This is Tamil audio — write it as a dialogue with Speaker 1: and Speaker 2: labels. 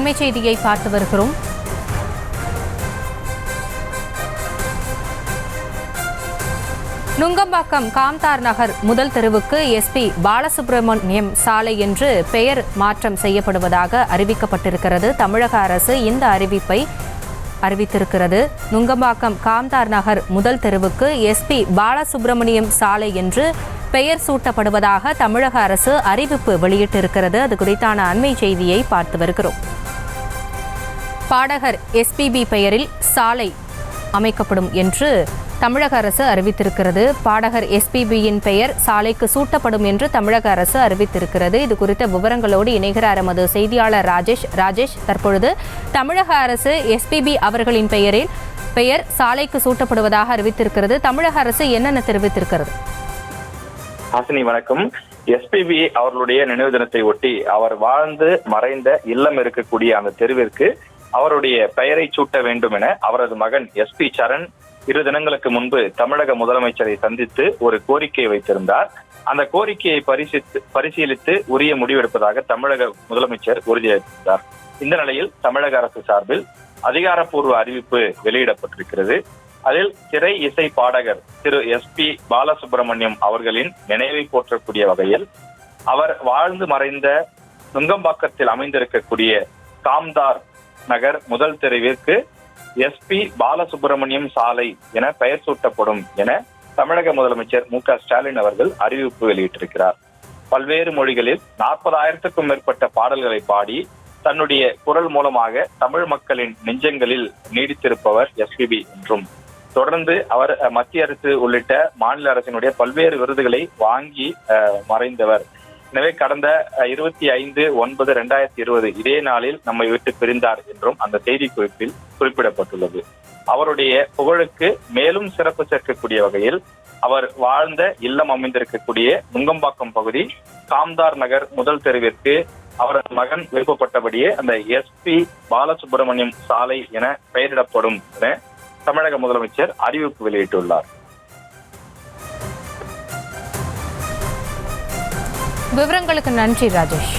Speaker 1: அண்மை செய்தியை பார்த்து வருகிறோம். நுங்கம்பாக்கம் காம்தார் நகர் முதல் தெருவுக்கு எஸ்பி பாலசுப்ரமணியம் சாலை என்று பெயர் மாற்றம் செய்யப்படுவதாக அறிவிக்கப்பட்டிருக்கிறது. தமிழக அரசு இந்த அறிவிப்பை அறிவித்திருக்கிறது. நுங்கம்பாக்கம் காம்தார் நகர் முதல் தெருவுக்கு எஸ்பி பாலசுப்ரமணியம் சாலை என்று பெயர் சூட்டப்படுவதாக தமிழக அரசு அறிவிப்பு வெளியிட்டிருக்கிறது. அது குறித்தான அண்மை செய்தியை பார்த்து வருகிறோம். பாடகர் எஸ்பிபி பெயரில் சாலை அமைக்கப்படும் என்று தமிழக அரசு அறிவித்திருக்கிறது. பாடகர் எஸ்பிபியின் பெயர் சாலைக்கு சூட்டப்படும் என்று தமிழக அரசு அறிவித்திருக்கிறது. இது குறித்த விவரங்களோடு இணைகிறார் எமது செய்தியாளர் ராஜேஷ். தற்பொழுது தமிழக அரசு எஸ்பிபி அவர்களின் பெயர் சாலைக்கு சூட்டப்படுவதாக அறிவித்திருக்கிறது. தமிழக அரசு என்னென்ன தெரிவித்திருக்கிறது?
Speaker 2: ஹாசினி வணக்கம். எஸ்பிபி அவர்களுடைய நினைவு தினத்தை ஒட்டி அவர் வாழ்ந்து மறைந்த இல்லம் இருக்கக்கூடிய அந்த தெருவிற்கு அவருடைய பெயரை சூட்ட வேண்டும் என அவரது மகன் எஸ்பி சரண் 2 தினங்களுக்கு முன்பு தமிழக முதலமைச்சரை சந்தித்து ஒரு கோரிக்கை வைத்திருந்தார். அந்த கோரிக்கையை பரிசீலித்து உரிய முடிவெடுப்பதாக தமிழக முதலமைச்சர் உறுதியளித்தார். இந்த நிலையில் தமிழக அரசு சார்பில் அதிகாரப்பூர்வ அறிவிப்பு வெளியிடப்பட்டிருக்கிறது. அதில் திரை இசை பாடகர் திரு எஸ்பி பாலசுப்ரமணியம் அவர்களின் நினைவை போற்றக்கூடிய வகையில் அவர் வாழ்ந்து மறைந்த நுங்கம்பாக்கத்தில் அமைந்திருக்கக்கூடிய காம்தார் நகர் முதல் தெருவிற்கு எஸ்பி பாலசுப்ரமணியம் சாலை என பெயர் சூட்டப்படும் என தமிழக முதலமைச்சர் மு.க. ஸ்டாலின் அவர்கள் அறிவிப்பு வெளியிட்டிருக்கிறார். பல்வேறு மொழிகளில் 40,000க்கும் மேற்பட்ட பாடல்களை பாடி தன்னுடைய குரல் மூலமாக தமிழ் மக்களின் நெஞ்சங்களில் நீடித்திருப்பவர் எஸ்பிபி என்றும் தொடர்ந்து அவர் மத்திய அரசு உள்ளிட்ட மாநில அரசினுடைய பல்வேறு விருதுகளை வாங்கி மறைந்தவர். எனவே கடந்த 25/9/2020 இதே நாளில் நம்மை விட்டு பிரிந்தார் என்றும் அந்த செய்தி குறிப்பில் குறிப்பிடப்பட்டுள்ளது. அவருடைய புகழுக்கு மேலும் சிறப்பு சேர்க்கக்கூடிய வகையில் அவர் வாழ்ந்த இல்லம் அமைந்திருக்கக்கூடிய நுங்கம்பாக்கம் பகுதி காம்தார் நகர் முதல் தெருவிற்கு அவரது மகன் விருப்பப்பட்டபடியே அந்த எஸ்பி பாலசுப்ரமணியம் சாலை என பெயரிடப்படும் என தமிழக முதலமைச்சர் அறிவிப்பு வெளியிட்டுள்ளார்.
Speaker 1: விவரங்களுக்கு நன்றி ராஜேஷ்.